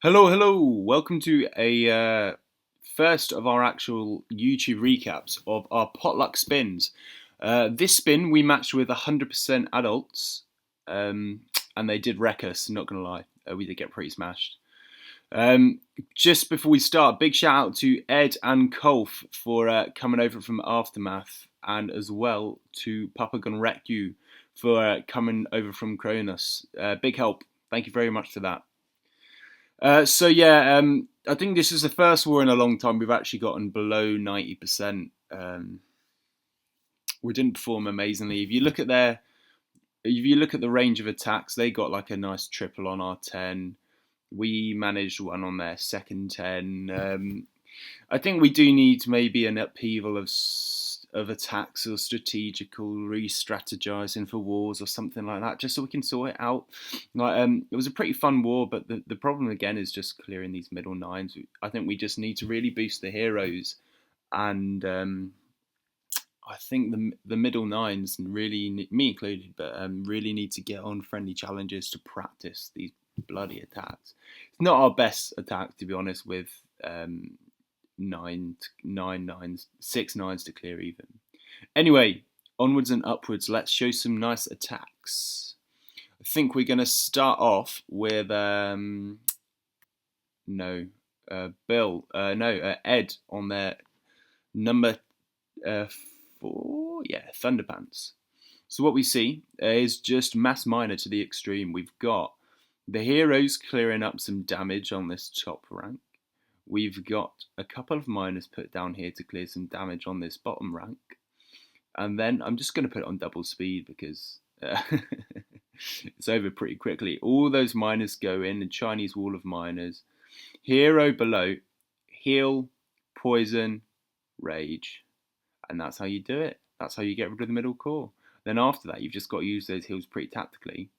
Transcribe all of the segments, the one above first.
Hello, hello. Welcome to a first of our actual YouTube recaps of our potluck spins. This spin we matched with 100% adults, um, and they did wreck us. Not gonna lie, we did get pretty smashed. Um, just before we start, big shout out to Ed and Kolf for coming over from Aftermath, and as well to Papa Gonna Wreck You for coming over from Cronus. Big help. Thank you very much for that. I think this is the first war in a long time we've actually gotten below 90%. We didn't perform amazingly. If you look at the range of attacks, they got like a nice triple on our 10. We managed one on their second 10. I think we do need maybe an upheaval of attacks or strategical re-strategizing for wars or something like that, just so we can sort it out. It was a pretty fun war, but the problem again is just clearing these middle nines. I think we just need to really boost the heroes, and I think the middle nines really, me included, but really need to get on friendly challenges to practice these bloody attacks. It's not our best attack, to be honest, with nine nines, 6 9s to clear even. Anyway, onwards and upwards. Let's show some nice attacks. I think we're going to start off with Ed on their number 4, Thunderpants. So what we see is just mass minor to the extreme. We've got the heroes clearing up some damage on this top rank. We've got a couple of miners put down here to clear some damage on this bottom rank. And then I'm just going to put it on double speed because it's over pretty quickly. All those miners go in, the Chinese wall of miners. Hero below, heal, poison, rage. And that's how you do it. That's how you get rid of the middle core. Then after that, you've just got to use those heals pretty tactically.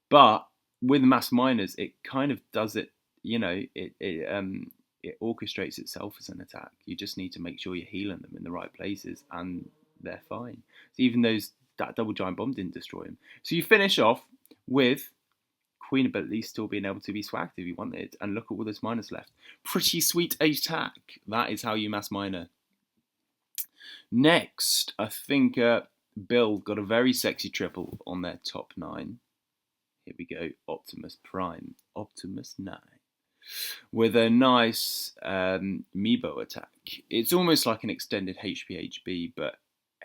But with mass miners, it kind of does it, it orchestrates itself as an attack. You just need to make sure you're healing them in the right places, and they're fine. So even that double giant bomb didn't destroy them. So you finish off with Queen ability still being able to be swagged if you wanted, and look at all those miners left. Pretty sweet attack. That is how you mass miner. Next, I think Bill got a very sexy triple on their top 9. Here we go, Optimus Prime, Optimus 9. With a nice Meebo attack. It's almost like an extended HPHB, but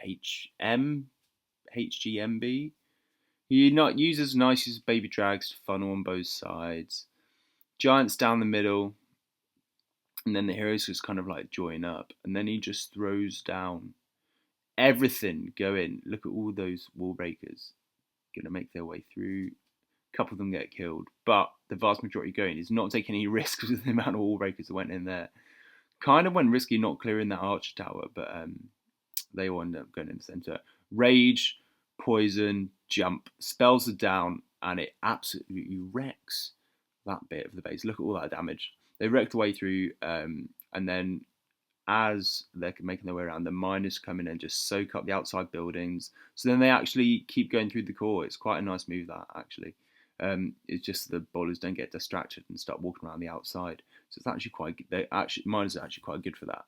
HGMB. He not uses nice as baby drags to funnel on both sides. Giants down the middle, and then the heroes just kind of like join up, and then he just throws down everything. Go in. Look at all those wall breakers. Gonna make their way through. A couple of them get killed, but the vast majority going is not taking any risks with the amount of wall breakers that went in there. Kind of went risky not clearing that archer tower, but they all ended up going in the center. Rage, poison, jump, spells are down, and it absolutely wrecks that bit of the base. Look at all that damage. They wrecked the way through, and then as they're making their way around, the miners come in and just soak up the outside buildings. So then they actually keep going through the core. It's quite a nice move, that, actually. It's just the bowlers don't get distracted and start walking around the outside. So it's actually quite good. Miners are actually quite good for that.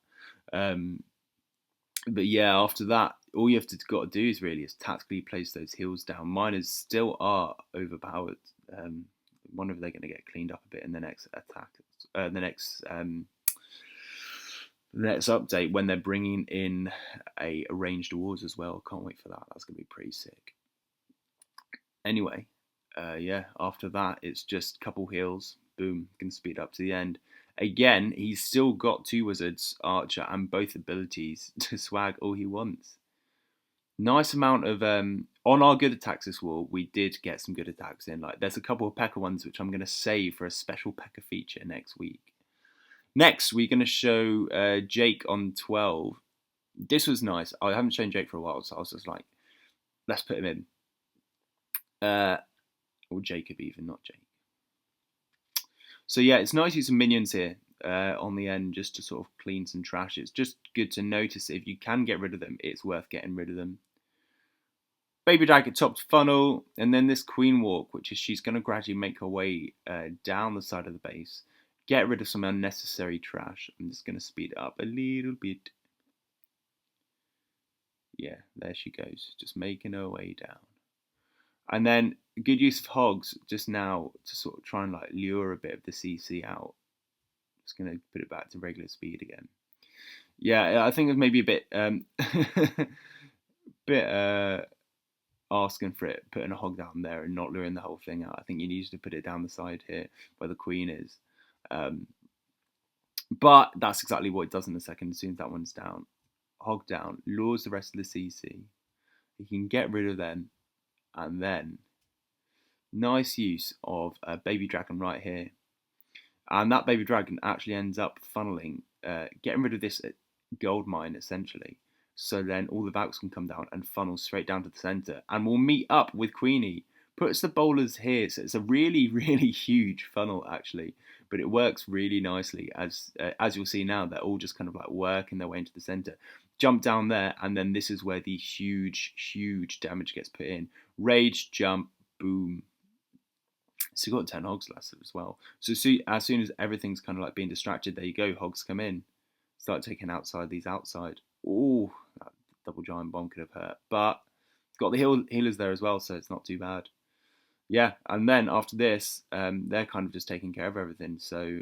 But yeah, after that, all you have got to do is really tactically place those heals down. Miners still are overpowered. Wonder if they're going to get cleaned up a bit in the next attack, the next update when they're bringing in a ranged wars as well. Can't wait for that. That's going to be pretty sick. Anyway, after that, it's just a couple heals. Boom, can speed up to the end. Again, he's still got 2 wizards, archer, and both abilities to swag all he wants. Nice amount of on our good attacks this war, we did get some good attacks in. Like there's a couple of P.E.K.K.A ones which I'm going to save for a special P.E.K.K.A feature next week. Next, we're going to show Jake on 12. This was nice. I haven't shown Jake for a while, so I was just like, let's put him in. Or Jacob even, not Jake. So yeah, it's nice to use some minions here on the end just to sort of clean some trash. It's just good to notice if you can get rid of them, it's worth getting rid of them. Baby Dragon topped funnel, and then this Queen Walk, which is she's going to gradually make her way down the side of the base, get rid of some unnecessary trash. I'm just going to speed it up a little bit. Yeah, there she goes, just making her way down. And then good use of hogs just now to sort of try and like lure a bit of the CC out. Just going to put it back to regular speed again. Yeah, I think it was maybe a bit bit asking for it, putting a hog down there and not luring the whole thing out. I think you needed to put it down the side here where the queen is. But that's exactly what it does in a second. As soon as that one's down, hog down, lures the rest of the CC. You can get rid of them, and then nice use of a baby dragon right here. And that baby dragon actually ends up funneling, getting rid of this gold mine essentially. So then all the Valks can come down and funnel straight down to the centre, and we'll meet up with Queenie. Puts the bowlers here, so it's a really, really huge funnel actually, but it works really nicely as you'll see now. They're all just kind of like working their way into the centre. Jump down there, and then this is where the huge, huge damage gets put in. Rage, jump, boom. So you've got 10 hogs left as well. So as soon as everything's kind of like being distracted, there you go, hogs come in. Start taking outside these outside. Oh, that double giant bomb could have hurt. But got the healers there as well, so it's not too bad. Yeah, and then after this, they're kind of just taking care of everything. So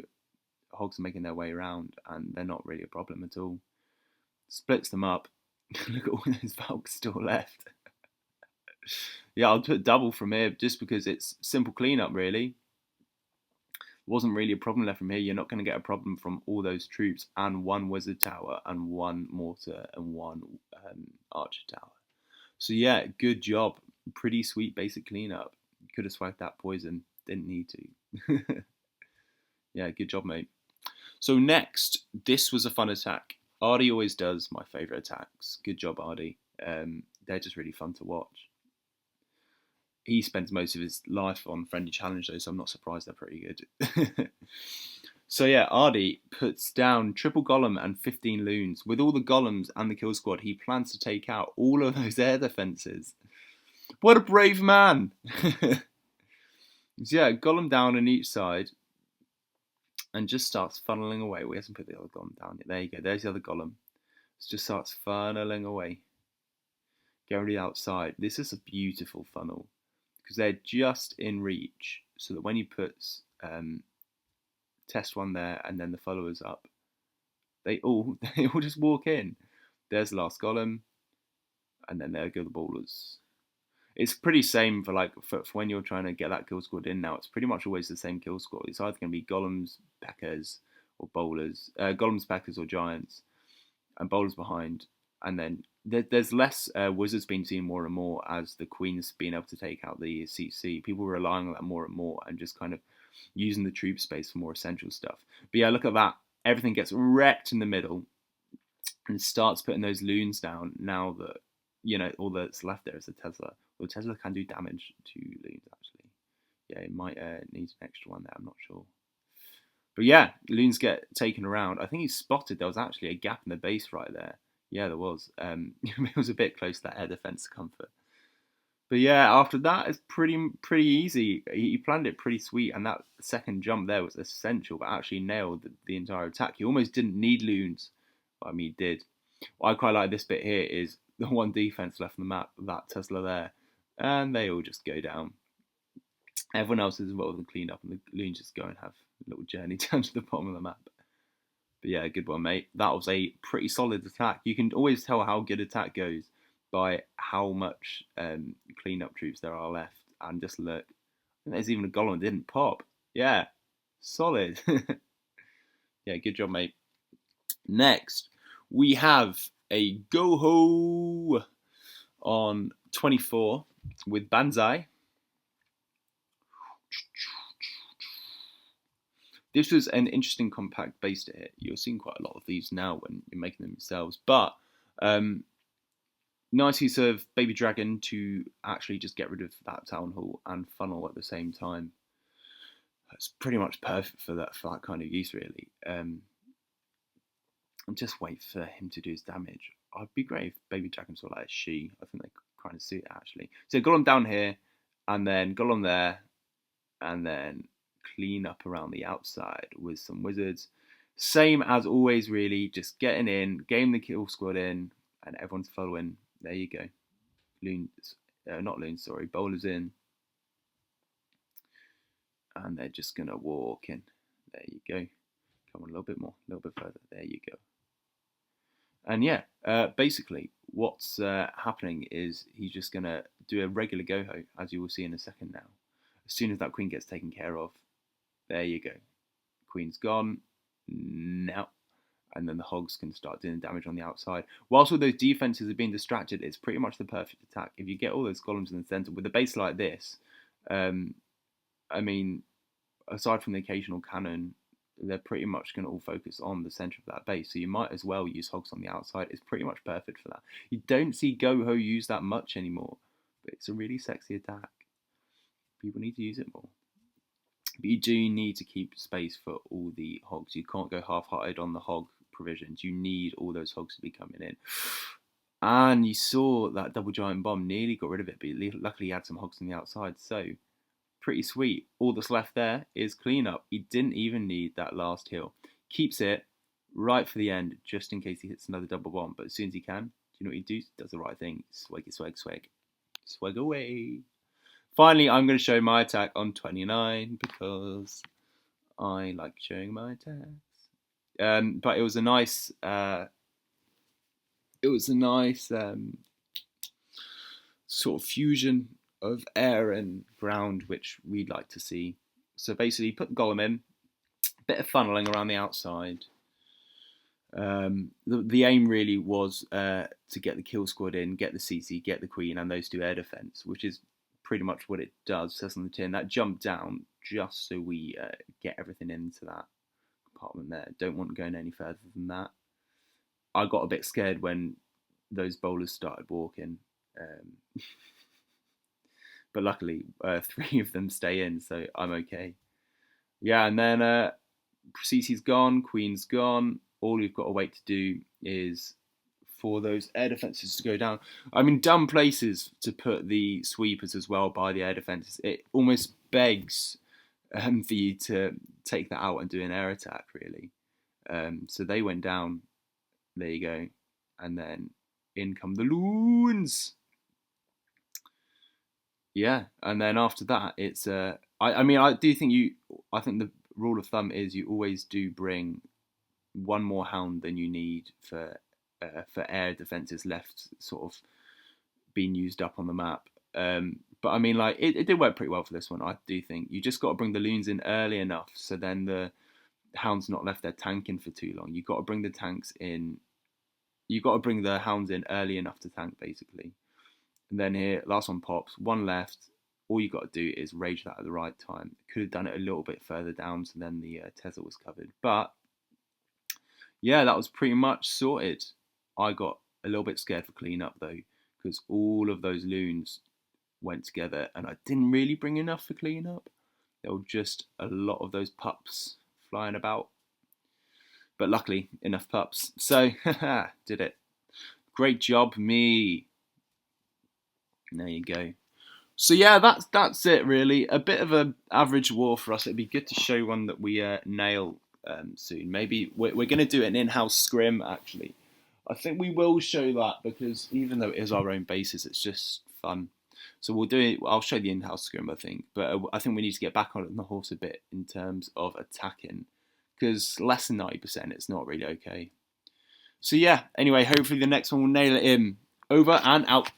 hogs are making their way around, and they're not really a problem at all. Splits them up. Look at all those Valks still left. Yeah, I'll put double from here just because it's simple cleanup, really. Wasn't really a problem left from here. You're not going to get a problem from all those troops and one wizard tower and one mortar and one archer tower. So yeah, good job. Pretty sweet basic cleanup. Could have swiped that poison. Didn't need to. Yeah, good job, mate. So next, this was a fun attack. Ardy always does my favourite attacks. Good job, Ardy. They're just really fun to watch. He spends most of his life on Friendly Challenge though, so I'm not surprised they're pretty good. So yeah, Ardy puts down triple golem and 15 loons. With all the golems and the kill squad, he plans to take out all of those air defences. What a brave man! So yeah, golem down on each side, and just starts funneling away. We haven't put the other golem down yet. There you go, there's the other golem. It just starts funneling away. Get ready outside. This is a beautiful funnel, because they're just in reach, so that when he puts test one there and then the followers up, they all just walk in. There's the last golem, and then there go the bowlers. It's pretty same for when you're trying to get that kill squad in now. It's pretty much always the same kill squad. It's either going to be golems, peckers, or bowlers. Golems, peckers, or giants, and bowlers behind. And then there's less wizards being seen more and more as the queen's being able to take out the CC. People are relying on that more and more and just kind of using the troop space for more essential stuff. But yeah, look at that. Everything gets wrecked in the middle and starts putting those loons down now that, all that's left there is a Tesla. Well, Tesla can do damage to loons, actually. Yeah, it might need an extra one there, I'm not sure. But yeah, loons get taken around. I think he spotted there was actually a gap in the base right there. Yeah, there was. It was a bit close to that air defense comfort. But yeah, after that, it's pretty easy. He planned it pretty sweet, and that second jump there was essential, but actually nailed the entire attack. He almost didn't need loons. I mean, he did. What I quite like this bit here is the one defense left on the map, that Tesla there, and they all just go down. Everyone else is involved in clean up, and the loons just go and have a little journey down to the bottom of the map. But yeah, good one, mate. That was a pretty solid attack. You can always tell how good attack goes by how much cleanup troops there are left. And just look, there's even a golem that didn't pop. Yeah, solid. Yeah, good job, mate. Next, we have a Go-Ho on 24 with Banzai. This was an interesting compact base to hit. You're seeing quite a lot of these now when you're making them yourselves. But nice use of Baby Dragon to actually just get rid of that Town Hall and funnel at the same time. It's pretty much perfect for that kind of use, really. And just wait for him to do his damage. I'd be great if Baby Dragons were like a she. I think they kind of suit it, actually. So golem down here, and then golem there, and then clean up around the outside with some wizards. Same as always, really, just getting in, game the kill squad in, and everyone's following. There you go. Loons, not loons, sorry, bowlers in. And they're just going to walk in. There you go. Come on, a little bit more, a little bit further. There you go. And yeah, basically what's happening is he's just going to do a regular go-ho, as you will see in a second now. As soon as that queen gets taken care of, there you go. Queen's gone. Now. And then the hogs can start doing damage on the outside. Whilst all those defenses are being distracted, it's pretty much the perfect attack. If you get all those golems in the centre, with a base like this, I mean, aside from the occasional cannon, they're pretty much going to all focus on the centre of that base. So you might as well use hogs on the outside. It's pretty much perfect for that. You don't see Go-Ho used that much anymore, but it's a really sexy attack. People need to use it more. But you do need to keep space for all the hogs. You can't go half-hearted on the hog provisions. You need all those hogs to be coming in. And you saw that double giant bomb nearly got rid of it, but luckily he had some hogs on the outside. So pretty sweet. All that's left there is cleanup. He didn't even need that last hill. Keeps it right for the end, just in case he hits another double bomb. But as soon as he can, do you know what he does? Does the right thing. Swaggy, swag, swag. Swag away. Finally, I'm going to show my attack on 29 because I like showing my attacks. But it was a nice, sort of fusion of air and ground, which we'd like to see. So basically, put the golem in, bit of funneling around the outside. The aim really was to get the kill squad in, get the CC, get the queen, and those two air defense, which is pretty much what it does. Says on the tin that jump down just so we get everything into that compartment there. Don't want going any further than that. I got a bit scared when those bowlers started walking. But luckily, 3 of them stay in, so I'm okay. Yeah, and then CC's gone, Queen's gone. All you've got to wait to do is for those air defences to go down. I'm in dumb places to put the sweepers as well by the air defences. It almost begs for you to take that out and do an air attack, really. So they went down. There you go. And then in come the loons. Yeah, and then after that, it's I think the rule of thumb is you always do bring one more hound than you need for air defenses left, sort of being used up on the map. But I mean, like it did work pretty well for this one. I do think you just got to bring the loons in early enough, so then the hounds not left there tanking for too long. You got to bring the tanks in. You got to bring the hounds in early enough to tank, basically. And then here, last one pops, one left. All you got to do is rage that at the right time. Could have done it a little bit further down, so then the Tesla was covered. But yeah, that was pretty much sorted. I got a little bit scared for cleanup though, because all of those loons went together, and I didn't really bring enough for cleanup. There were just a lot of those pups flying about. But luckily, enough pups. So, did it. Great job, me. There you go. So yeah, that's it really. A bit of an average war for us. It'd be good to show one that we nail soon. Maybe we're going to do an in-house scrim, actually. I think we will show that because even though it is our own basis, it's just fun. So we'll do it. I'll show the in-house scrim, I think. But I think we need to get back on the horse a bit in terms of attacking. Because less than 90%, it's not really okay. So yeah, anyway, hopefully the next one will nail it in. Over and out.